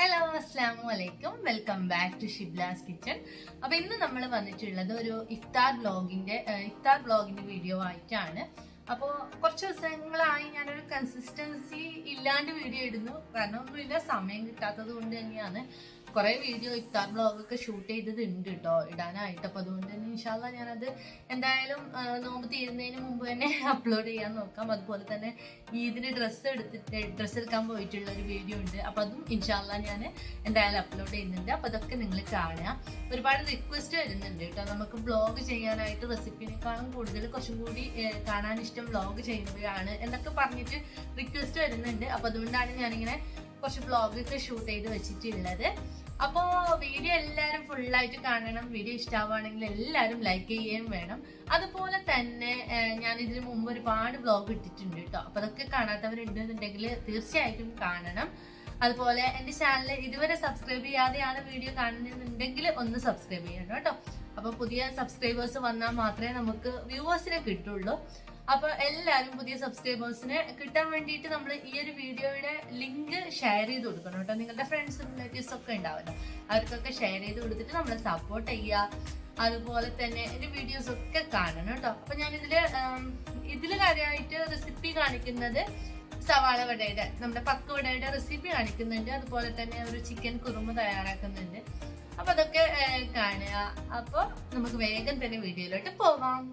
Hello അസ്സലാമു അലൈക്കും, welcome back to Shibla's kitchen. അപ്പൊ ഇന്ന് നമ്മൾ വന്നിട്ടുള്ളത് ഒരു ഇഫ്താർ ബ്ലോഗിന്റെ വീഡിയോ ആയിട്ടാണ്. അപ്പോൾ കുറച്ച് ദിവസങ്ങളായി ഞാനൊരു കൺസിസ്റ്റൻസി ഇല്ലാണ്ട് വീഡിയോ ഇടുന്നു. കാരണം ഒന്നുമില്ല, സമയം കിട്ടാത്തത് കൊണ്ട് തന്നെയാണ്. കുറെ വീഡിയോ ഇഫ്താർ ബ്ലോഗൊക്കെ ഷൂട്ട് ചെയ്തതുണ്ട് കേട്ടോ ഇടാനായിട്ട്. അപ്പൊ അതുകൊണ്ട് തന്നെ ഇൻഷാല്ലാ ഞാനത് എന്തായാലും നോമ്പ് തീരുന്നതിന് മുമ്പ് തന്നെ അപ്ലോഡ് ചെയ്യാൻ നോക്കാം. അതുപോലെ തന്നെ ഈദിന് ഡ്രസ്സ് എടുക്കാൻ പോയിട്ടുള്ള ഒരു വീഡിയോ ഉണ്ട്. അപ്പൊ അതും ഇൻഷാല്ലാ ഞാൻ എന്തായാലും അപ്ലോഡ് ചെയ്യുന്നുണ്ട്. അപ്പൊ അതൊക്കെ നിങ്ങൾ കാണുക. ഒരുപാട് റിക്വസ്റ്റ് വരുന്നുണ്ട് കേട്ടോ, നമുക്ക് ബ്ലോഗ് ചെയ്യാനായിട്ട് റെസിപ്പിനേക്കാളും കൂടുതൽ കുറച്ചും കൂടി കാണാൻ ഇഷ്ടം വ്ലോഗ് ചെയ്യുമ്പോഴാണ് എന്നൊക്കെ പറഞ്ഞിട്ട് റിക്വസ്റ്റ് വരുന്നുണ്ട്. അപ്പൊ അതുകൊണ്ടാണ് ഞാനിങ്ങനെ കുറച്ച് വ്ലോഗൊക്കെ ഷൂട്ട് ചെയ്ത് വെച്ചിട്ടുള്ളത്. അപ്പോൾ വീഡിയോ എല്ലാവരും ഫുള്ളായിട്ട് കാണണം. വീഡിയോ ഇഷ്ടമാവുകയാണെങ്കിൽ എല്ലാവരും ലൈക്ക് ചെയ്യുകയും വേണം. അതുപോലെ തന്നെ ഞാൻ ഇതിന് മുമ്പ് ഒരുപാട് വ്ലോഗ് ഇട്ടിട്ടുണ്ട് കേട്ടോ. അപ്പൊ അതൊക്കെ കാണാത്തവരുണ്ടെന്നുണ്ടെങ്കിൽ തീർച്ചയായിട്ടും കാണണം. അതുപോലെ എൻ്റെ ചാനൽ ഇതുവരെ സബ്സ്ക്രൈബ് ചെയ്യാതെയാണ് വീഡിയോ കാണുന്നുണ്ടെങ്കിൽ ഒന്ന് സബ്സ്ക്രൈബ് ചെയ്യണം കേട്ടോ. അപ്പൊ പുതിയ സബ്സ്ക്രൈബേഴ്സ് വന്നാൽ മാത്രമേ നമുക്ക് വ്യൂവേഴ്സിനെ കിട്ടുള്ളൂ. അപ്പൊ എല്ലാവരും പുതിയ സബ്സ്ക്രൈബേഴ്സിനെ കിട്ടാൻ വേണ്ടിയിട്ട് നമ്മൾ ഈ ഒരു വീഡിയോയുടെ ലിങ്ക് ഷെയർ ചെയ്ത് കൊടുക്കണം കേട്ടോ. നിങ്ങളുടെ ഫ്രണ്ട്സും റിലേറ്റീവ്സും ഒക്കെ ഉണ്ടാവല്ലോ, അവർക്കൊക്കെ ഷെയർ ചെയ്ത് കൊടുത്തിട്ട് നമ്മളെ സപ്പോർട്ട് ചെയ്യുക. അതുപോലെ തന്നെ എൻ്റെ വീഡിയോസ് ഒക്കെ കാണണം കേട്ടോ. അപ്പൊ ഞാൻ ഇതില് കാര്യമായിട്ട് റെസിപ്പി കാണിക്കുന്നത് സവാള വടയുടെ, നമ്മുടെ പക്ക് വടയുടെ റെസിപ്പി കാണിക്കുന്നുണ്ട്. അതുപോലെ തന്നെ ഒരു ചിക്കൻ കുറുമ തയ്യാറാക്കുന്നുണ്ട്. അപ്പൊ അതൊക്കെ കാണുക. അപ്പൊ നമുക്ക് വേഗം തന്നെ വീഡിയോയിലോട്ട് പോവാം.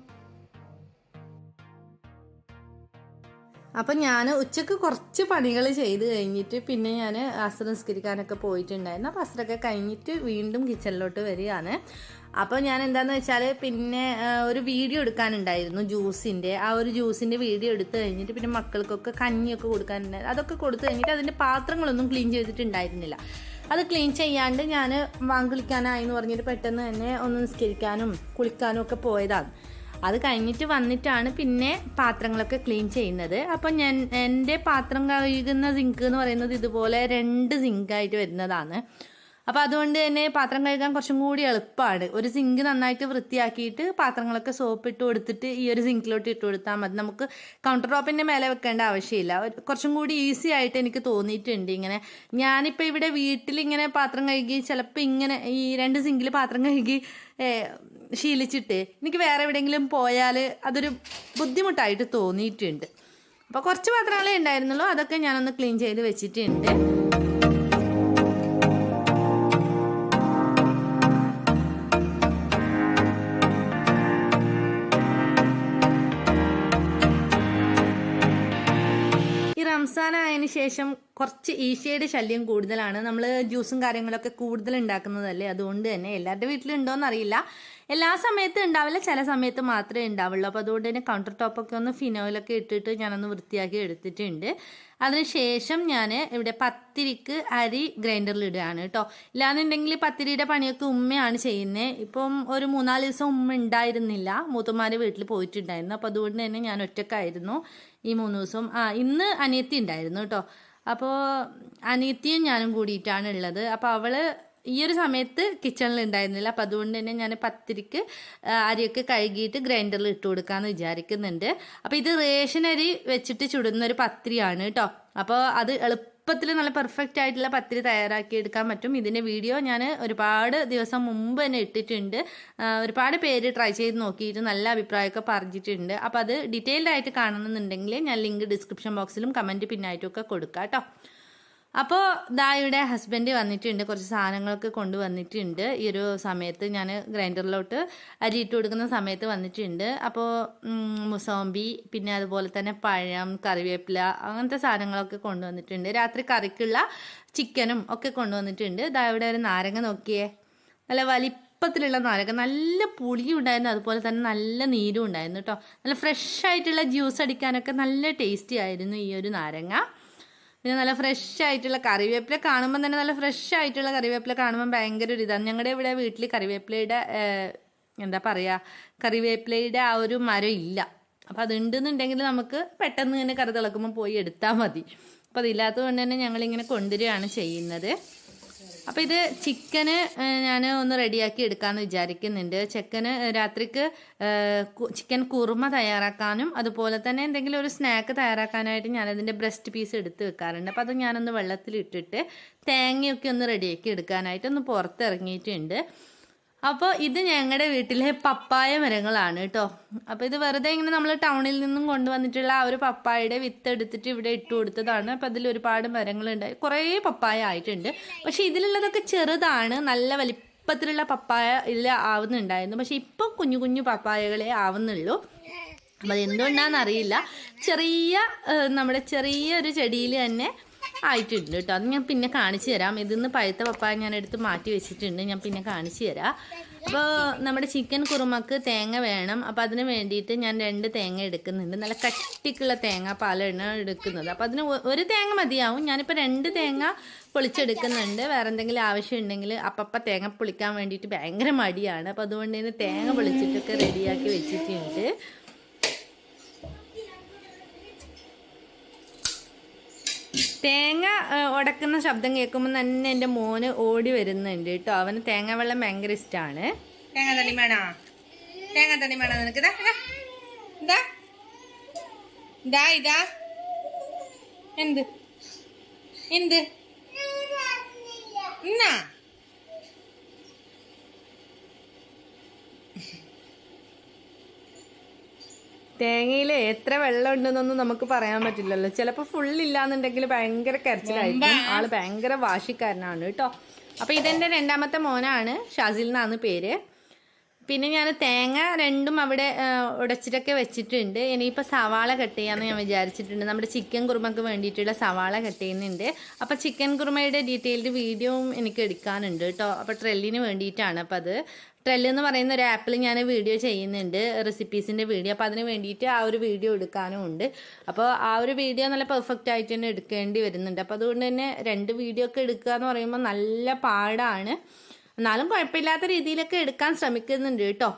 അപ്പം ഞാൻ ഉച്ചക്ക് കുറച്ച് പണികൾ ചെയ്ത് കഴിഞ്ഞിട്ട് പിന്നെ ഞാൻ അസ്ർ നിസ്കരിക്കാനൊക്കെ പോയിട്ടുണ്ടായിരുന്നു. അപ്പോൾ അസ്രൊക്കെ കഴിഞ്ഞിട്ട് വീണ്ടും കിച്ചണിലോട്ട് വരികയാണ്. അപ്പോൾ ഞാൻ എന്താണെന്ന് വെച്ചാൽ പിന്നെ ഒരു വീഡിയോ എടുക്കാനുണ്ടായിരുന്നു ജ്യൂസിൻ്റെ. ആ ഒരു ജ്യൂസിൻ്റെ വീഡിയോ എടുത്തു കഴിഞ്ഞിട്ട് പിന്നെ മക്കൾക്കൊക്കെ കഞ്ഞിയൊക്കെ കൊടുക്കാനുണ്ടായിരുന്നു. അതൊക്കെ കൊടുത്തു കഴിഞ്ഞിട്ട് അതിൻ്റെ പാത്രങ്ങളൊന്നും ക്ലീൻ ചെയ്തിട്ടുണ്ടായിരുന്നില്ല. അത് ക്ലീൻ ചെയ്യാണ്ട് ഞാൻ വാങ്ങിക്കാനായി എന്ന് പറഞ്ഞിട്ട് പെട്ടെന്ന് തന്നെ ഒന്ന് നിസ്കരിക്കാനും കുളിക്കാനും ഒക്കെ പോയതാണ്. അത് കഴിഞ്ഞിട്ട് വന്നിട്ടാണ് പിന്നെ പാത്രങ്ങളൊക്കെ ക്ലീൻ ചെയ്യുന്നത്. അപ്പം എൻ്റെ പാത്രം കഴുകുന്ന സിങ്ക് എന്ന് പറയുന്നത് ഇതുപോലെ 2 സിങ്കായിട്ട് വരുന്നതാണ്. അപ്പോൾ അതുകൊണ്ട് തന്നെ പാത്രം കഴുകാൻ കുറച്ചും കൂടി എളുപ്പമാണ്. ഒരു സിങ്ക് നന്നായിട്ട് വൃത്തിയാക്കിയിട്ട് പാത്രങ്ങളൊക്കെ സോപ്പ് ഇട്ട് കൊടുത്തിട്ട് ഈ ഒരു സിങ്കിലോട്ട് ഇട്ട് കൊടുത്താൽ മതി. നമുക്ക് കൗണ്ടർ ടോപ്പിൻ്റെ മേലെ വെക്കേണ്ട ആവശ്യമില്ല. കുറച്ചും കൂടി ഈസി ആയിട്ട് എനിക്ക് തോന്നിയിട്ടുണ്ട്. ഇങ്ങനെ ഞാനിപ്പോൾ ഇവിടെ വീട്ടിലിങ്ങനെ പാത്രം കഴുകി ചിലപ്പോൾ ഇങ്ങനെ ഈ 2 സിങ്കിൽ പാത്രം കഴുകി ശീലിച്ചിട്ട് എനിക്ക് വേറെ എവിടെയെങ്കിലും പോയാൽ അതൊരു ബുദ്ധിമുട്ടായിട്ട് തോന്നിയിട്ടുണ്ട്. അപ്പോൾ കുറച്ച് പാത്രങ്ങളേ ഉണ്ടായിരുന്നുള്ളൂ, അതൊക്കെ ഞാനൊന്ന് ക്ലീൻ ചെയ്ത് വെച്ചിട്ടുണ്ട്. റംസാൻ ആയതിനു ശേഷം കുറച്ച് ഈശയുടെ ശല്യം കൂടുതലാണ്. നമ്മൾ ജ്യൂസും കാര്യങ്ങളൊക്കെ കൂടുതൽ ഉണ്ടാക്കുന്നതല്ലേ, അതുകൊണ്ട് തന്നെ എല്ലാവരുടെ വീട്ടിലും ഉണ്ടോയെന്ന് അറിയില്ല. എല്ലാ സമയത്തും ഉണ്ടാവില്ല, ചില സമയത്ത് മാത്രമേ ഉണ്ടാവുള്ളൂ. അപ്പോൾ അതുകൊണ്ട് തന്നെ കൗണ്ടർ ടോപ്പൊക്കെ ഒന്ന് ഫിനോയിലൊക്കെ ഇട്ടിട്ട് ഞാനൊന്ന് വൃത്തിയാക്കി എടുത്തിട്ടുണ്ട്. അതിനുശേഷം ഞാൻ ഇവിടെ പത്തിരിക്ക് അരി ഗ്രൈൻഡറിൽ ഇടുകയാണ് കേട്ടോ. ഇല്ലാന്നുണ്ടെങ്കിൽ പത്തിരിയുടെ പണിയൊക്കെ ഉമ്മയാണ് ചെയ്യുന്നത്. ഇപ്പം ഒരു 3-4 ദിവസം ഉമ്മ ഉണ്ടായിരുന്നില്ല, മൂത്തമാരെ വീട്ടിൽ പോയിട്ടുണ്ടായിരുന്നു. അപ്പോൾ അതുകൊണ്ട് തന്നെ ഞാൻ ഒറ്റക്കായിരുന്നു ഈ 3 ദിവസം. ഇന്ന് അനിയത്തി ഉണ്ടായിരുന്നു കേട്ടോ. അപ്പോൾ അനിയത്തിയും ഞാനും കൂടിയിട്ടാണ് ഉള്ളത്. അപ്പോൾ അവള് ഈ ഒരു സമയത്ത് കിച്ചണിൽ ഉണ്ടായിരുന്നില്ല. അപ്പം അതുകൊണ്ട് തന്നെ ഞാൻ പത്തിരിക്ക് അരിയൊക്കെ കഴുകിയിട്ട് ഗ്രൈൻഡറിൽ ഇട്ട് കൊടുക്കാമെന്ന് വിചാരിക്കുന്നുണ്ട്. അപ്പോൾ ഇത് റേഷൻ അരി വെച്ചിട്ട് ചുടുന്ന ഒരു പത്തിരിയാണ് കേട്ടോ. അപ്പോൾ അത് എളുപ്പത്തിൽ നല്ല പെർഫെക്റ്റ് ആയിട്ടുള്ള പത്തിരി തയ്യാറാക്കി എടുക്കാൻ പറ്റും. ഇതിൻ്റെ വീഡിയോ ഞാൻ ഒരുപാട് ദിവസം മുമ്പ് തന്നെ ഇട്ടിട്ടുണ്ട്. ഒരുപാട് പേര് ട്രൈ ചെയ്ത് നോക്കിയിട്ട് നല്ല അഭിപ്രായമൊക്കെ പറഞ്ഞിട്ടുണ്ട്. അപ്പോൾ അത് ഡീറ്റെയിൽഡ് ആയിട്ട് കാണണമെന്നുണ്ടെങ്കിൽ ഞാൻ ലിങ്ക് ഡിസ്ക്രിപ്ഷൻ ബോക്സിലും കമൻറ്റ് പിന്നായിട്ടും ഒക്കെ കൊടുക്കാം കേട്ടോ. അപ്പോൾ ദായുടെ ഹസ്ബൻഡ് വന്നിട്ടുണ്ട്, കുറച്ച് സാധനങ്ങളൊക്കെ കൊണ്ടുവന്നിട്ടുണ്ട്. ഈ ഒരു സമയത്ത് ഞാൻ ഗ്രൈൻഡറിലോട്ട് അരി ഇട്ട് കൊടുക്കുന്ന സമയത്ത് വന്നിട്ടുണ്ട്. അപ്പോൾ മുസോമ്പി, പിന്നെ അതുപോലെ തന്നെ പഴം, കറിവേപ്പില, അങ്ങനത്തെ സാധനങ്ങളൊക്കെ കൊണ്ടുവന്നിട്ടുണ്ട്. രാത്രി കറിക്കുള്ള ചിക്കനും ഒക്കെ കൊണ്ടുവന്നിട്ടുണ്ട്. ദായുടെ ഒരു നാരങ്ങ നോക്കിയേ, നല്ല വലിപ്പത്തിലുള്ള നാരങ്ങ, നല്ല പുളിയും ഉണ്ടായിരുന്നു, അതുപോലെ തന്നെ നല്ല നീരും ഉണ്ടായിരുന്നു കേട്ടോ. നല്ല ഫ്രഷ് ആയിട്ടുള്ള ജ്യൂസ് അടിക്കാനൊക്കെ നല്ല ടേസ്റ്റി ആയിരുന്നു ഈ ഒരു നാരങ്ങ. പിന്നെ നല്ല ഫ്രഷ് ആയിട്ടുള്ള കറിവേപ്പില കാണുമ്പോൾ തന്നെ, നല്ല ഫ്രഷ് ആയിട്ടുള്ള കറിവേപ്പില കാണുമ്പോൾ ഭയങ്കര ഒരു ഇതാണ്. ഞങ്ങളുടെ ഇവിടെ വീട്ടിൽ കറിവേപ്പിലയുടെ എന്താ പറയുക, കറിവേപ്പിലയുടെ ആ ഒരു മരം ഇല്ല. അപ്പോൾ അതുണ്ടെന്നുണ്ടെങ്കിൽ നമുക്ക് പെട്ടെന്ന് തന്നെ കറി തിളക്കുമ്പോൾ പോയി എടുത്താൽ മതി. അപ്പോൾ അതില്ലാത്തത് കൊണ്ട് തന്നെ ഞങ്ങളിങ്ങനെ കൊണ്ടുവരികയാണ് ചെയ്യുന്നത്. അപ്പോൾ ഇത് ചിക്കന് ഞാൻ ഒന്ന് റെഡിയാക്കി എടുക്കാമെന്ന് വിചാരിക്കുന്നുണ്ട്. രാത്രിക്ക് ചിക്കൻ കുറുമ തയ്യാറാക്കാനും അതുപോലെ തന്നെ എന്തെങ്കിലും ഒരു സ്നാക്ക് തയ്യാറാക്കാനായിട്ട് ഞാനതിൻ്റെ ബ്രസ്റ്റ് പീസ് എടുത്ത് വെക്കാറുണ്ട്. അപ്പോൾ അത് ഞാനൊന്ന് വെള്ളത്തിലിട്ടിട്ട് തേങ്ങയൊക്കെ ഒന്ന് റെഡിയാക്കി എടുക്കാനായിട്ട് ഒന്ന് പുറത്തിറങ്ങിയിട്ടുണ്ട്. അപ്പോൾ ഇത് ഞങ്ങളുടെ വീട്ടിലെ പപ്പായ മരങ്ങളാണ് കേട്ടോ. അപ്പോൾ ഇത് വെറുതെ ഇങ്ങനെ നമ്മൾ ടൗണിൽ നിന്നും കൊണ്ടുവന്നിട്ടുള്ള ആ ഒരു പപ്പായയുടെ വിത്ത് എടുത്തിട്ട് ഇവിടെ ഇട്ട് കൊടുത്തതാണ്. അപ്പോൾ അതിൽ ഒരുപാട് മരങ്ങളുണ്ടായി, കുറേ പപ്പായ ആയിട്ടുണ്ട്. പക്ഷേ ഇതിലുള്ളതൊക്കെ ചെറുതാണ്, നല്ല വലിപ്പത്തിലുള്ള പപ്പായ ഇതിൽ ആവുന്നുണ്ടായിരുന്നു. പക്ഷേ ഇപ്പം കുഞ്ഞു കുഞ്ഞു പപ്പായകളെ ആവുന്നുള്ളൂ. അപ്പോൾ അതെന്തുകൊണ്ടാണെന്ന് അറിയില്ല. നമ്മുടെ ചെറിയൊരു ചെടിയിൽ തന്നെ ആയിട്ടുണ്ട് കേട്ടോ. അത് ഞാൻ പിന്നെ കാണിച്ചു തരാം. ഇതിന്ന് പഴുത്ത പപ്പായ ഞാൻ എടുത്ത് മാറ്റി വെച്ചിട്ടുണ്ട്, ഞാൻ പിന്നെ കാണിച്ചു തരാം. അപ്പോൾ നമ്മുടെ ചിക്കൻ കുറുമക്ക് തേങ്ങ വേണം. അപ്പോൾ അതിന് വേണ്ടിയിട്ട് ഞാൻ 2 തേങ്ങ എടുക്കുന്നുണ്ട്. നല്ല കട്ടിക്കുള്ള തേങ്ങാപ്പാലാണ് എടുക്കുന്നത്. അപ്പോൾ അതിന് ഒരു തേങ്ങ മതിയാവും. ഞാനിപ്പോൾ 2 തേങ്ങ പൊളിച്ചെടുക്കുന്നുണ്ട്. വേറെ എന്തെങ്കിലും ആവശ്യമുണ്ടെങ്കിൽ അപ്പം തേങ്ങ പൊളിക്കാൻ വേണ്ടിയിട്ട് ഭയങ്കര മടിയാണ്. അപ്പോൾ അതുകൊണ്ട് തന്നെ തേങ്ങ പൊളിച്ചിട്ടൊക്കെ റെഡിയാക്കി വെച്ചിട്ടുണ്ട്. തേങ്ങ ഉടക്കുന്ന ശബ്ദം കേൾക്കുമ്പോൾ തന്നെ എൻ്റെ മോന് ഓടി വരുന്നുണ്ട് കേട്ടോ. അവന് തേങ്ങ വെള്ളം ഭയങ്കര ഇഷ്ടമാണ്. തേങ്ങ തണ്ണി വേണോ നിനക്ക്? ഇതാ എന്ത് എന്നാ തേങ്ങയിൽ എത്ര വെള്ളം ഉണ്ടെന്നൊന്നും നമുക്ക് പറയാൻ പറ്റില്ലല്ലോ. ചിലപ്പോൾ ഫുള്ളില്ലാന്നുണ്ടെങ്കിൽ ഭയങ്കര കരച്ചിലായിരിക്കും. ആള് ഭയങ്കര വാശിക്കാരനാണ് കേട്ടോ. അപ്പോൾ ഇതെൻ്റെ 2ാമത്തെ മോനാണ്, ഷാസിൽ എന്നാണ് പേര്. പിന്നെ ഞാൻ തേങ്ങ 2ഉം അവിടെ ഉടച്ചിട്ടൊക്കെ വെച്ചിട്ടുണ്ട്. ഇനിയിപ്പോൾ സവാള കട്ട് ചെയ്യാമെന്ന് ഞാൻ വിചാരിച്ചിട്ടുണ്ട്. നമ്മുടെ ചിക്കൻ കുറുമക്ക് വേണ്ടിയിട്ടുള്ള സവാള കട്ട് ചെയ്യുന്നുണ്ട്. അപ്പോൾ ചിക്കൻ കുറുമയുടെ ഡീറ്റെയിൽഡ് വീഡിയോയും എനിക്ക് എടുക്കാനുണ്ട് കേട്ടോ. അപ്പോൾ ട്രെല്ലിന് വേണ്ടിയിട്ടാണ്. അപ്പോൾ അത് ട്രെല്ല് എന്ന് പറയുന്ന ഒരു ആപ്പിൽ ഞാൻ വീഡിയോ ചെയ്യുന്നുണ്ട്, റെസിപ്പീസിൻ്റെ വീഡിയോ. അപ്പോൾ അതിന് വേണ്ടിയിട്ട് ആ ഒരു വീഡിയോ എടുക്കാനും ഉണ്ട്. അപ്പോൾ ആ ഒരു വീഡിയോ നല്ല പെർഫെക്റ്റ് ആയിട്ട് തന്നെ എടുക്കേണ്ടി വരുന്നുണ്ട്. അപ്പോൾ അതുകൊണ്ട് തന്നെ 2 വീഡിയോ ഒക്കെ എടുക്കുക എന്ന് പറയുമ്പോൾ നല്ല പാടാണ്. എന്നാലും കുഴപ്പമില്ലാത്ത രീതിയിലൊക്കെ എടുക്കാൻ ശ്രമിക്കുന്നുണ്ട് കേട്ടോ.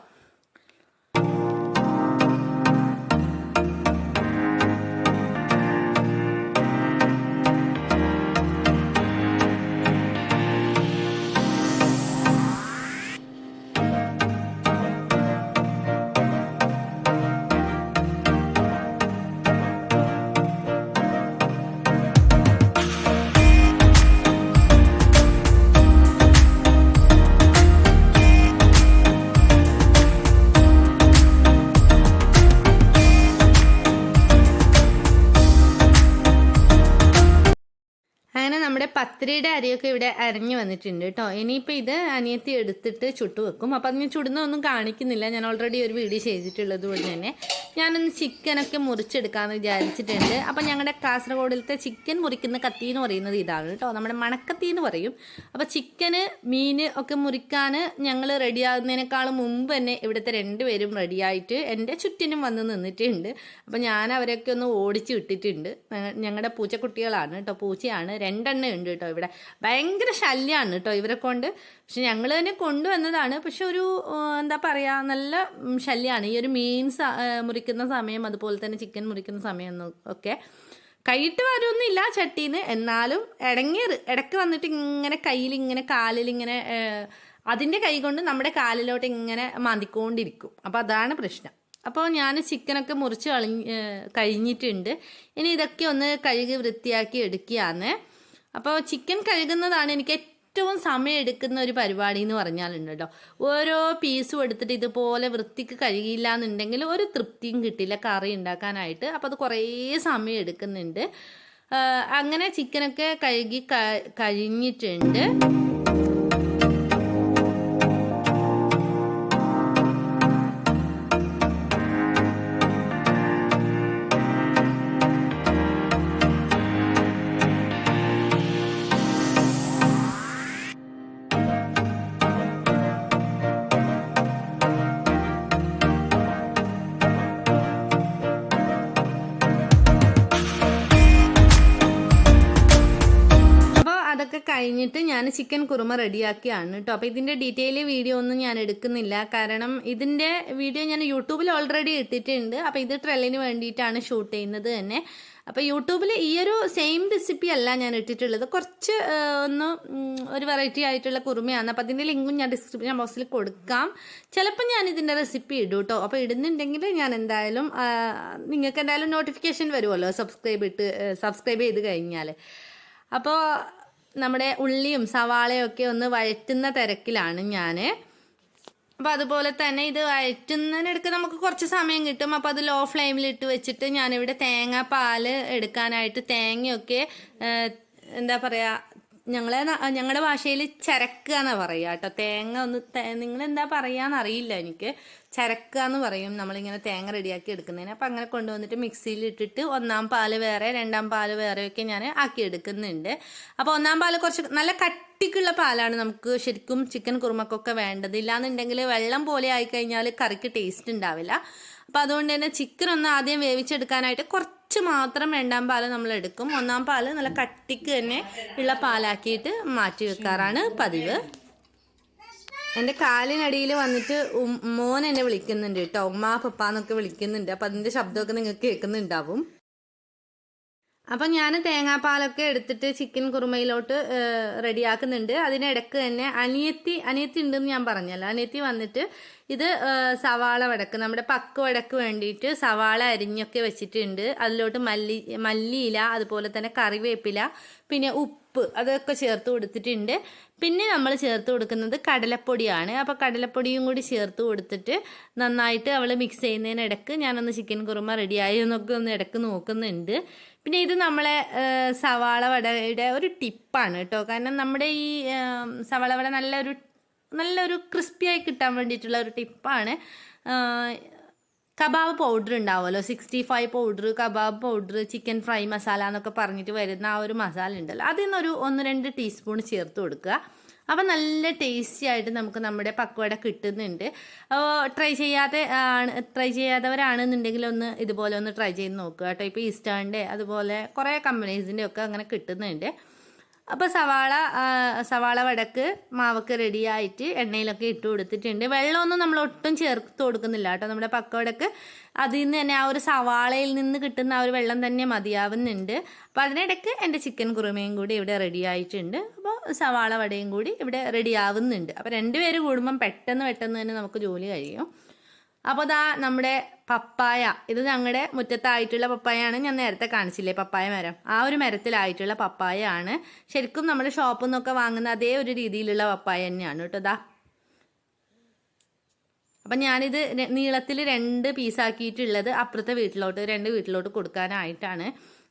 നമ്മുടെ പത്തിരിയുടെ അരിയൊക്കെ ഇവിടെ അരഞ്ഞു വന്നിട്ടുണ്ട് കേട്ടോ. ഇനിയിപ്പോൾ ഇത് അനിയത്തി എടുത്തിട്ട് ചുട്ടു വെക്കും. അപ്പോൾ അത് ഞാൻ ചുടുന്നൊന്നും കാണിക്കുന്നില്ല, ഞാൻ ഓൾറെഡി ഒരു വീഡിയോ ചെയ്തിട്ടുള്ളത് കൊണ്ട് തന്നെ. ഞാനൊന്ന് ചിക്കനൊക്കെ മുറിച്ചെടുക്കാമെന്ന് വിചാരിച്ചിട്ടുണ്ട്. അപ്പോൾ ഞങ്ങളുടെ കാസർഗോഡിലത്തെ ചിക്കൻ മുറിക്കുന്ന കത്തി എന്ന് പറയുന്നത് ഇതാണ് കേട്ടോ, നമ്മുടെ മണക്കത്തി എന്ന് പറയും. അപ്പോൾ ചിക്കന് മീൻ ഒക്കെ മുറിക്കാൻ ഞങ്ങൾ റെഡിയാകുന്നതിനേക്കാളും മുമ്പ് തന്നെ ഇവിടുത്തെ 2 പേരും റെഡിയായിട്ട് എൻ്റെ ചുറ്റിനും വന്ന് നിന്നിട്ടുണ്ട്. അപ്പോൾ ഞാൻ അവരെയൊക്കെ ഒന്ന് ഓടിച്ച് വിട്ടിട്ടുണ്ട്. ഞങ്ങളുടെ പൂച്ചക്കുട്ടികളാണ് കേട്ടോ, പൂച്ചയാണ്, 2 ഉണ്ട് കേട്ടോ. ഇവിടെ ഭയങ്കര ശല്യമാണ് കേട്ടോ ഇവരെ കൊണ്ട്. പക്ഷെ ഞങ്ങൾ തന്നെ കൊണ്ടുവന്നതാണ്. പക്ഷെ ഒരു എന്താ പറയുക, നല്ല ശല്യമാണ് ഈ ഒരു മീൻ മുറിക്കുന്ന സമയം, അതുപോലെ തന്നെ ചിക്കൻ മുറിക്കുന്ന സമയം ഒക്കെ. കൈയിട്ട് വരുമൊന്നുമില്ല ചട്ടീന്ന്, എന്നാലും ഇടയ്ക്ക് വന്നിട്ട് ഇങ്ങനെ കയ്യിൽ ഇങ്ങനെ കാലിലിങ്ങനെ അതിൻ്റെ കൈ കൊണ്ട് നമ്മുടെ കാലിലോട്ട് ഇങ്ങനെ മാന്തിക്കൊണ്ടിരിക്കും. അപ്പോൾ അതാണ് പ്രശ്നം. അപ്പോൾ ഞാൻ ചിക്കനൊക്കെ മുറിച്ച് കഴിഞ്ഞിട്ടുണ്ട്. ഇനി ഇതൊക്കെ ഒന്ന് കഴുകി വൃത്തിയാക്കി എടുക്കുകയാണ്. അപ്പോൾ ചിക്കൻ കഴുകുന്നതാണ് എനിക്ക് ഏറ്റവും സമയം എടുക്കുന്ന ഒരു പരിപാടി എന്ന് പറഞ്ഞാലുണ്ട് കേട്ടോ. ഓരോ പീസും എടുത്തിട്ട് ഇതുപോലെ വൃത്തിക്ക് കഴുകിയില്ല എന്നുണ്ടെങ്കിൽ ഒരു തൃപ്തിയും കിട്ടില്ല കറി ഉണ്ടാക്കാനായിട്ട്. അപ്പോൾ അത് കുറേ സമയം എടുക്കുന്നുണ്ട്. അങ്ങനെ ചിക്കനൊക്കെ കഴുകി കഴിഞ്ഞിട്ടുണ്ട്. അതൊക്കെ കഴിഞ്ഞിട്ട് ഞാൻ ചിക്കൻ കുറുമ റെഡിയാക്കിയാണ് കേട്ടോ. അപ്പോൾ ഇതിൻ്റെ ഡീറ്റെയിൽ വീഡിയോ ഒന്നും ഞാൻ എടുക്കുന്നില്ല, കാരണം ഇതിൻ്റെ വീഡിയോ ഞാൻ യൂട്യൂബിൽ ഓൾറെഡി ഇട്ടിട്ടുണ്ട്. അപ്പോൾ ഇത് ട്രെല്ലിന് വേണ്ടിയിട്ടാണ് ഷൂട്ട് ചെയ്യുന്നത് തന്നെ. അപ്പോൾ യൂട്യൂബിൽ ഈ ഒരു സെയിം റെസിപ്പി അല്ല ഞാൻ ഇട്ടിട്ടുള്ളത്, കുറച്ച് ഒരു വെറൈറ്റി ആയിട്ടുള്ള കുറുമയാണ്. അപ്പോൾ അതിൻ്റെ ലിങ്കും ഞാൻ ഡിസ്ക്രിപ്ഷൻ ബോക്സിൽ കൊടുക്കാം. ചിലപ്പോൾ ഞാൻ ഇതിൻ്റെ റെസിപ്പി ഇടും കേട്ടോ. അപ്പോൾ ഇടുന്നുണ്ടെങ്കിൽ ഞാൻ എന്തായാലും നിങ്ങൾക്ക് എന്തായാലും നോട്ടിഫിക്കേഷൻ വരുമല്ലോ സബ്സ്ക്രൈബ് ചെയ്ത് കഴിഞ്ഞാൽ. അപ്പോൾ നമ്മുടെ ഉള്ളിയും സവാളയും ഒക്കെ ഒന്ന് വഴറ്റുന്ന തിരക്കിലാണ് ഞാൻ. അപ്പോൾ അതുപോലെ തന്നെ ഇത് വഴറ്റുന്നതിനിടയ്ക്ക് നമുക്ക് കുറച്ച് സമയം കിട്ടും. അപ്പോൾ അത് ലോ ഫ്ലെയിമിലിട്ട് വെച്ചിട്ട് ഞാനിവിടെ തേങ്ങാപ്പാൽ എടുക്കാനായിട്ട് തേങ്ങയൊക്കെ എന്താ പറയുക, ഞങ്ങളുടെ ഭാഷയിൽ ചരക്കുക എന്നാണ് പറയുക കേട്ടോ. തേങ്ങ ഒന്ന് നിങ്ങളെന്താ പറയുകയെന്ന് അറിയില്ല എനിക്ക്. ചരക്കുക എന്ന് പറയും നമ്മളിങ്ങനെ തേങ്ങ റെഡിയാക്കി എടുക്കുന്നതിന്. അപ്പം അങ്ങനെ കൊണ്ടുവന്നിട്ട് മിക്സിയിൽ ഇട്ടിട്ട് ഒന്നാം പാൽ വേറെ രണ്ടാം പാൽ വേറെയൊക്കെ ഞാൻ ആക്കി എടുക്കുന്നുണ്ട്. അപ്പോൾ ഒന്നാം പാൽ കുറച്ച് നല്ല കട്ടിക്കുള്ള പാലാണ് നമുക്ക് ശരിക്കും ചിക്കൻ കുറുമക്കൊക്കെ വേണ്ടത്. ഇല്ലാന്നുണ്ടെങ്കിൽ വെള്ളം പോലെ ആയിക്കഴിഞ്ഞാൽ കറിക്ക് ടേസ്റ്റ് ഉണ്ടാവില്ല. അപ്പോൾ അതുകൊണ്ട് തന്നെ ചിക്കൻ ഒന്ന് ആദ്യം വേവിച്ചെടുക്കാനായിട്ട് കുറച്ച് മാത്രം രണ്ടാം പാൽ നമ്മൾ എടുക്കും. ഒന്നാം പാൽ നല്ല കട്ടിക്ക് തന്നെ ഉള്ള പാലാക്കിയിട്ട് മാറ്റി വെക്കാറാണ് പതിവ്. എൻ്റെ കാലിനടിയിൽ വന്നിട്ട് മോൻ എന്നെ വിളിക്കുന്നുണ്ട് കേട്ടോ. ഉമ്മ പപ്പ എന്നൊക്കെ വിളിക്കുന്നുണ്ട്. അപ്പം അതിൻ്റെ ശബ്ദമൊക്കെ നിങ്ങൾക്ക് കേൾക്കുന്നുണ്ടാവും. അപ്പം ഞാൻ തേങ്ങാപ്പാലൊക്കെ എടുത്തിട്ട് ചിക്കൻ കുറുമയിലോട്ട് റെഡിയാക്കുന്നുണ്ട്. അതിനിടക്ക് തന്നെ അനിയത്തി ഉണ്ടെന്ന് ഞാൻ പറഞ്ഞല്ലോ. അനിയത്തി വന്നിട്ട് ഇത് സവാള വടക്ക്, നമ്മുടെ പക്ക് വടക്ക് വേണ്ടിയിട്ട് സവാള അരിഞ്ഞൊക്കെ വെച്ചിട്ടുണ്ട്. അതിലോട്ട് മല്ലിയില, അതുപോലെ തന്നെ കറിവേപ്പില, പിന്നെ ഉപ്പ് അതൊക്കെ ചേർത്ത് കൊടുത്തിട്ടുണ്ട്. പിന്നെ നമ്മൾ ചേർത്ത് കൊടുക്കുന്നത് കടലപ്പൊടിയാണ്. അപ്പോൾ കടലപ്പൊടിയും കൂടി ചേർത്ത് കൊടുത്തിട്ട് നന്നായിട്ട് അവൾ മിക്സ് ചെയ്യുന്നതിനിടക്ക് ഞാനൊന്ന് ചിക്കൻ കുറുമ റെഡിയായി എന്നൊക്കെ ഒന്ന് ഇടക്ക് നോക്കുന്നുണ്ട്. പിന്നെ ഇത് നമ്മളെ സവാള വടയുടെ ഒരു ടിപ്പാണ് കേട്ടോ. കാരണം നമ്മുടെ ഈ സവാള വട നല്ലൊരു ക്രിസ്പിയായി കിട്ടാൻ വേണ്ടിയിട്ടുള്ള ഒരു ടിപ്പാണ്. കബാബ് പൗഡർ ഉണ്ടാവുമല്ലോ, 65 powder, kebab powder, chicken fry masala എന്നൊക്കെ പറഞ്ഞിട്ട് വരുന്ന ആ ഒരു മസാല ഉണ്ടല്ലോ, അതിൽ നിന്നൊരു 1-2 ടീസ്പൂൺ ചേർത്ത് കൊടുക്കുക. അപ്പോൾ നല്ല ടേസ്റ്റി ആയിട്ട് നമുക്ക് നമ്മുടെ പക്വട കിട്ടുന്നുണ്ട്. ട്രൈ ചെയ്യാത്തവരാണെന്നുണ്ടെങ്കിൽ ഇതുപോലെ ഒന്ന് ട്രൈ ചെയ്ത് നോക്കുക കേട്ടോ. ഇപ്പോൾ ഈസ്റ്റേണിൻ്റെ അതുപോലെ കുറേ കമ്പനീസിൻ്റെ ഒക്കെ അങ്ങനെ കിട്ടുന്നുണ്ട്. അപ്പോൾ സവാള വടക്ക് മാവൊക്കെ റെഡിയായിട്ട് എണ്ണയിലൊക്കെ ഇട്ട് കൊടുത്തിട്ടുണ്ട്. വെള്ളമൊന്നും നമ്മൾ ഒട്ടും ചേർത്ത് കൊടുക്കുന്നില്ല കേട്ടോ. നമ്മുടെ പക്കവടക്ക് അതിൽ നിന്ന് തന്നെ ആ ഒരു സവാളയിൽ നിന്ന് കിട്ടുന്ന ആ ഒരു വെള്ളം തന്നെ മതിയാവുന്നുണ്ട്. അപ്പോൾ അതിനിടയ്ക്ക് എൻ്റെ ചിക്കൻ കുറുമയും കൂടി ഇവിടെ റെഡി ആയിട്ടുണ്ട്. അപ്പോൾ സവാള വടയും കൂടി ഇവിടെ റെഡി ആവുന്നുണ്ട്. അപ്പോൾ 2 പേര് കൂടുമ്പം പെട്ടെന്ന് തന്നെ നമുക്ക് ജോലി കഴിയും. അപ്പോൾ ദാ നമ്മുടെ പപ്പായ, ഇത് ഞങ്ങളുടെ മുറ്റത്തായിട്ടുള്ള പപ്പായാണ്. ഞാൻ നേരത്തെ കാണിച്ചില്ലേ പപ്പായ മരം, ആ ഒരു മരത്തിലായിട്ടുള്ള പപ്പായ ആണ്. ശരിക്കും നമ്മൾ ഷോപ്പിൽ നിന്നൊക്കെ വാങ്ങുന്ന അതേ ഒരു രീതിയിലുള്ള പപ്പായ തന്നെയാണ് കേട്ടോ. ദാ അപ്പം ഞാനിത് നീളത്തിൽ 2 പീസാക്കിയിട്ടുള്ളത് അപ്പുറത്തെ വീട്ടിലോട്ട് 2 വീട്ടിലോട്ട് കൊടുക്കാനായിട്ടാണ്.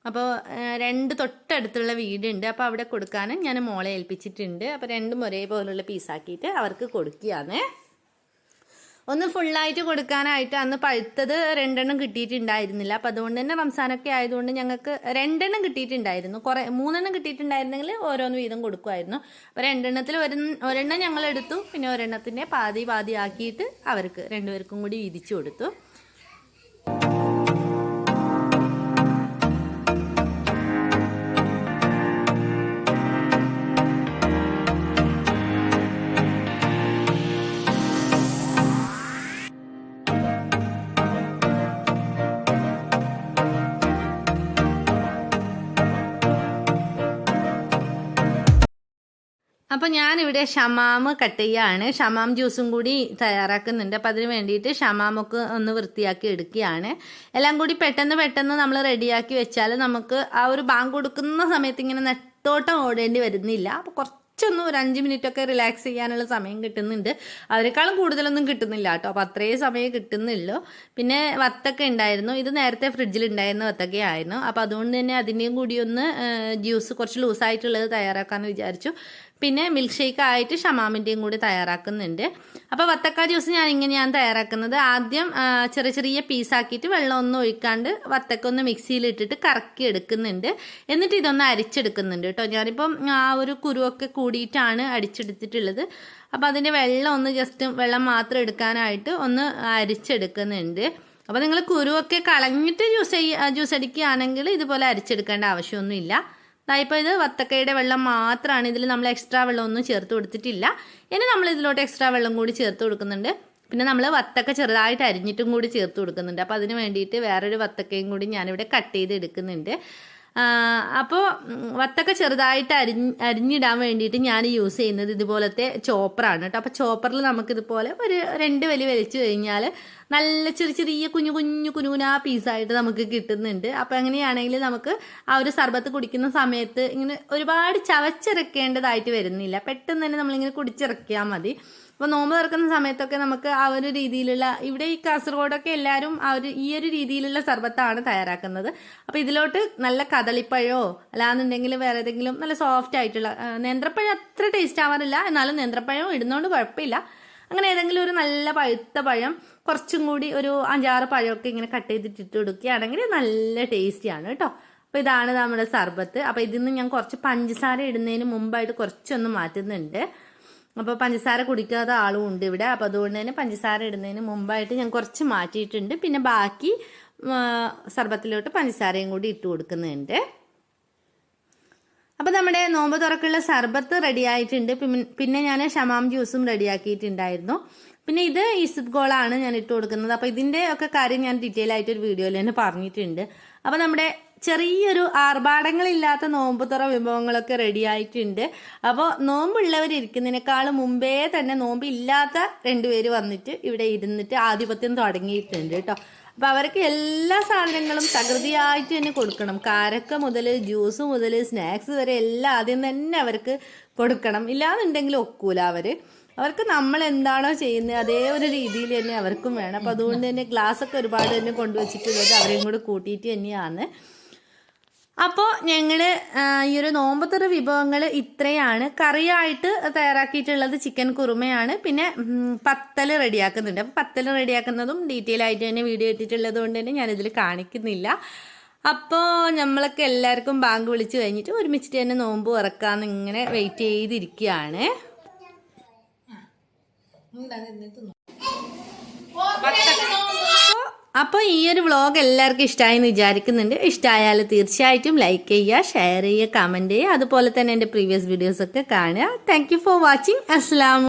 അപ്പോൾ 2 തൊട്ടടുത്തുള്ള വീടുണ്ട്. അപ്പോൾ അവിടെ കൊടുക്കാനും ഞാൻ മോളെ ഏൽപ്പിച്ചിട്ടുണ്ട്. അപ്പോൾ 2 ഒരേപോലുള്ള പീസാക്കിയിട്ട് അവർക്ക് കൊടുക്കുകയാണ്. ഒന്ന് ഫുള്ളായിട്ട് കൊടുക്കാനായിട്ട് അന്ന് പഴുത്തത് 2 കിട്ടിയിട്ടുണ്ടായിരുന്നില്ല. അപ്പം അതുകൊണ്ട് തന്നെ റംസാനൊക്കെ ആയതുകൊണ്ട് ഞങ്ങൾക്ക് 2 കിട്ടിയിട്ടുണ്ടായിരുന്നു. 3 കിട്ടിയിട്ടുണ്ടായിരുന്നെങ്കിൽ ഓരോന്ന് വീതം കൊടുക്കുമായിരുന്നു. അപ്പോൾ 2 ഒരെണ്ണം ഞങ്ങൾ എടുത്തു. പിന്നെ ഒരെണ്ണത്തിൻ്റെ പാതി ആക്കിയിട്ട് അവർക്ക് 2 പേർക്കും കൂടി വീതിച്ചു കൊടുത്തു. അപ്പോൾ ഞാനിവിടെ ഷമാമ് കട്ട് ചെയ്യുകയാണ്. ഷമാം ജ്യൂസും കൂടി തയ്യാറാക്കുന്നുണ്ട്. അപ്പോൾ അതിന് വേണ്ടിയിട്ട് ഷമാമൊക്കെ ഒന്ന് വൃത്തിയാക്കി എടുക്കുകയാണ്. എല്ലാം കൂടി പെട്ടെന്ന് നമ്മൾ റെഡിയാക്കി വെച്ചാൽ നമുക്ക് ആ ഒരു ബാങ്ക് കൊടുക്കുന്ന സമയത്ത് ഇങ്ങനെ നെട്ടോട്ടം ഓടേണ്ടി വരുന്നില്ല. അപ്പോൾ കുറച്ചൊന്ന് ഒരു 5 മിനിറ്റൊക്കെ റിലാക്സ് ചെയ്യാനുള്ള സമയം കിട്ടുന്നുണ്ട്. അതിനേക്കാളും കൂടുതലൊന്നും കിട്ടുന്നില്ല കേട്ടോ. അപ്പോൾ അത്രയും സമയം കിട്ടുന്നില്ലോ. പിന്നെ വത്തക്ക ഉണ്ടായിരുന്നു. ഇത് നേരത്തെ ഫ്രിഡ്ജിലുണ്ടായിരുന്ന വത്തക്കയായിരുന്നു. അപ്പോൾ അതുകൊണ്ട് തന്നെ അതിൻ്റെയും കൂടി ഒന്ന് ജ്യൂസ് കുറച്ച് ലൂസായിട്ടുള്ളത് തയ്യാറാക്കാമെന്ന് വിചാരിച്ചു. പിന്നെ മിൽക്ക് ഷേക്ക് ആയിട്ട് ഷമാമിൻ്റെയും കൂടി തയ്യാറാക്കുന്നുണ്ട്. അപ്പോൾ വത്തക്ക ജ്യൂസ് ഞാൻ തയ്യാറാക്കുന്നത് ആദ്യം ചെറിയ പീസാക്കിയിട്ട് വെള്ളമൊന്നും ഒഴിക്കാണ്ട് വത്തക്ക ഒന്ന് മിക്സിയിലിട്ടിട്ട് കറക്കി എടുക്കുന്നുണ്ട്. എന്നിട്ട് ഇതൊന്ന് അരിച്ചെടുക്കുന്നുണ്ട് കേട്ടോ. ഞാനിപ്പം ആ ഒരു കുരുവൊക്കെ കൂടിയിട്ടാണ് അടിച്ചെടുത്തിട്ടുള്ളത്. അപ്പോൾ അതിൻ്റെ വെള്ളം മാത്രം എടുക്കാനായിട്ട് ഒന്ന് അരിച്ചെടുക്കുന്നുണ്ട്. അപ്പോൾ നിങ്ങൾ കുരുവൊക്കെ കളഞ്ഞിട്ട് ജ്യൂസ് അടിക്കുകയാണെങ്കിൽ ഇതുപോലെ അരിച്ചെടുക്കേണ്ട ആവശ്യമൊന്നുമില്ല. ഇപ്പോൾ ഇത് വത്തക്കയുടെ വെള്ളം മാത്രമാണ്. ഇതിൽ നമ്മൾ എക്സ്ട്രാ വെള്ളമൊന്നും ചേർത്ത് കൊടുത്തിട്ടില്ല. ഇനി നമ്മൾ ഇതിലോട്ട് എക്സ്ട്രാ വെള്ളം കൂടി ചേർത്ത് കൊടുക്കുന്നുണ്ട്. പിന്നെ നമ്മൾ വത്തക്ക ചെറുതായിട്ട് അരിഞ്ഞിട്ടും കൂടി ചേർത്ത് കൊടുക്കുന്നുണ്ട്. അപ്പോൾ അതിന് വേണ്ടിയിട്ട് വേറൊരു വത്തക്കയും കൂടി ഞാനിവിടെ കട്ട് ചെയ്ത് എടുക്കുന്നുണ്ട്. അപ്പോൾ വത്തക്ക ചെറുതായിട്ട് അരിഞ്ഞിടാൻ വേണ്ടിയിട്ട് ഞാൻ യൂസ് ചെയ്യുന്നത് ഇതുപോലത്തെ ചോപ്പറാണ് കേട്ടോ. അപ്പോൾ ചോപ്പറിൽ നമുക്കിതുപോലെ ഒരു 2 വലി വലിച്ചു കഴിഞ്ഞാൽ നല്ല ചെറിയ കുനുകുനാ പീസായിട്ട് നമുക്ക് കിട്ടുന്നുണ്ട്. അപ്പോൾ അങ്ങനെയാണെങ്കിൽ നമുക്ക് ആ ഒരു സർബത്ത് കുടിക്കുന്ന സമയത്ത് ഇങ്ങനെ ഒരുപാട് ചവച്ചിറക്കേണ്ടതായിട്ട് വരുന്നില്ല. പെട്ടെന്ന് തന്നെ നമ്മളിങ്ങനെ കുടിച്ചിറക്കിയാൽ മതി. അപ്പോൾ നോമ്പ് തുറക്കുന്ന സമയത്തൊക്കെ നമുക്ക് ആ ഒരു രീതിയിലുള്ള, ഇവിടെ ഈ കാസർഗോഡൊക്കെ എല്ലാവരും ഈ ഒരു രീതിയിലുള്ള സർബത്താണ് തയ്യാറാക്കുന്നത്. അപ്പോൾ ഇതിലോട്ട് നല്ല കദളിപ്പഴമോ അല്ലാന്നുണ്ടെങ്കിൽ വേറെ ഏതെങ്കിലും നല്ല സോഫ്റ്റ് ആയിട്ടുള്ള, നേന്ത്രപ്പഴം അത്ര ടേസ്റ്റ് ആവാറില്ല, എന്നാലും നേന്ത്രപ്പഴം ഇടുന്നതുകൊണ്ട് കുഴപ്പമില്ല. അങ്ങനെ ഏതെങ്കിലും ഒരു നല്ല പഴുത്ത പഴം, കുറച്ചും കൂടി ഒരു 5-6 പഴമൊക്കെ ഇങ്ങനെ കട്ട് ചെയ്തിട്ട് കൊടുക്കുകയാണെങ്കിൽ നല്ല ടേസ്റ്റിയാണ് കേട്ടോ. അപ്പോൾ ഇതാണ് നമ്മുടെ സർബത്ത്. അപ്പോൾ ഇതിൽ നിന്ന് ഞാൻ കുറച്ച് പഞ്ചസാര ഇടുന്നതിന് മുമ്പായിട്ട് കുറച്ചൊന്ന് മാറ്റുന്നുണ്ട്. അപ്പോൾ പഞ്ചസാര കുടിക്കാത്ത ആളും ഉണ്ട് ഇവിടെ. അപ്പോൾ അതുകൊണ്ട് തന്നെ പഞ്ചസാര ഇടുന്നതിന് മുമ്പായിട്ട് ഞാൻ കുറച്ച് മാറ്റിയിട്ടുണ്ട്. പിന്നെ ബാക്കി സർബത്തിലോട്ട് പഞ്ചസാരയും കൂടി ഇട്ട് കൊടുക്കുന്നുണ്ട്. അപ്പോൾ നമ്മുടെ നോമ്പ് തുറക്കുള്ള സർബത്ത് റെഡി ആയിട്ടുണ്ട്. പിന്നെ ഞാൻ ഷമാം ജ്യൂസും റെഡിയാക്കിയിട്ടുണ്ടായിരുന്നു. പിന്നെ ഇത് ഈസത് ഗോളാണ് ഞാൻ ഇട്ട് കൊടുക്കുന്നത്. അപ്പോൾ ഇതിൻ്റെ ഒക്കെ കാര്യം ഞാൻ ഡീറ്റെയിൽ ആയിട്ട് ഒരു വീഡിയോയിൽ തന്നെ പറഞ്ഞിട്ടുണ്ട്. അപ്പോൾ നമ്മുടെ ചെറിയൊരു ആർഭാടങ്ങളില്ലാത്ത നോമ്പ് തുറ വിഭവങ്ങളൊക്കെ റെഡി ആയിട്ടുണ്ട്. അപ്പോൾ നോമ്പുള്ളവരിയ്ക്കുന്നതിനേക്കാളും മുമ്പേ തന്നെ നോമ്പില്ലാത്ത 2 പേര് വന്നിട്ട് ഇവിടെ ഇരുന്നിട്ട് ആധിപത്യം തുടങ്ങിയിട്ടുണ്ട് കേട്ടോ. അപ്പോൾ അവർക്ക് എല്ലാ സാധനങ്ങളും തകൃതിയായിട്ട് തന്നെ കൊടുക്കണം. കാരക്ക മുതൽ ജ്യൂസ് മുതൽ സ്നാക്സ് വരെ എല്ലാം ആദ്യം തന്നെ അവർക്ക് കൊടുക്കണം. ഇല്ലാന്നുണ്ടെങ്കിൽ ഒക്കൂല. അവർക്ക് നമ്മൾ എന്താണോ ചെയ്യുന്നത് അതേ ഒരു രീതിയിൽ തന്നെ അവർക്കും വേണം. അപ്പോൾ അതുകൊണ്ട് തന്നെ ഗ്ലാസ്സൊക്കെ ഒരുപാട് തന്നെ കൊണ്ടുവച്ചിട്ടുള്ളത് അവരെയും കൂടെ കൂട്ടിയിട്ട് തന്നെയാണ്. അപ്പോൾ ഞങ്ങൾ ഈ ഒരു നോമ്പത്തുറ വിഭവങ്ങൾ ഇത്രയാണ്. കറിയായിട്ട് തയ്യാറാക്കിയിട്ടുള്ളത് ചിക്കൻ കുറുമയാണ്. പിന്നെ പത്തൽ റെഡിയാക്കുന്നുണ്ട്. അപ്പോൾ പത്തൽ റെഡിയാക്കുന്നതും ഡീറ്റെയിൽ ആയിട്ട് തന്നെ വീഡിയോ ഇട്ടിട്ടുള്ളത് കൊണ്ട് തന്നെ ഞാനിതിൽ കാണിക്കുന്നില്ല. അപ്പോൾ നമ്മളൊക്കെ എല്ലാവർക്കും ബാങ്ക് വിളിച്ച് കഴിഞ്ഞിട്ട് ഒരുമിച്ചിട്ട് തന്നെ നോമ്പ് തുറക്കാമെന്ന് ഇങ്ങനെ വെയിറ്റ് ചെയ്തിരിക്കുകയാണ്. അപ്പോൾ ഈ ഒരു വ്ളോഗ് എല്ലാവർക്കും ഇഷ്ടമായി എന്ന് വിചാരിക്കുന്നുണ്ട്. ഇഷ്ടമായാൽ തീർച്ചയായിട്ടും ലൈക്ക് ചെയ്യുക, ഷെയർ ചെയ്യുക, കമൻറ്റ് ചെയ്യുക. അതുപോലെ തന്നെ എൻ്റെ പ്രീവിയസ് വീഡിയോസൊക്കെ കാണുക. Thank you for watching. അസ്സലാമു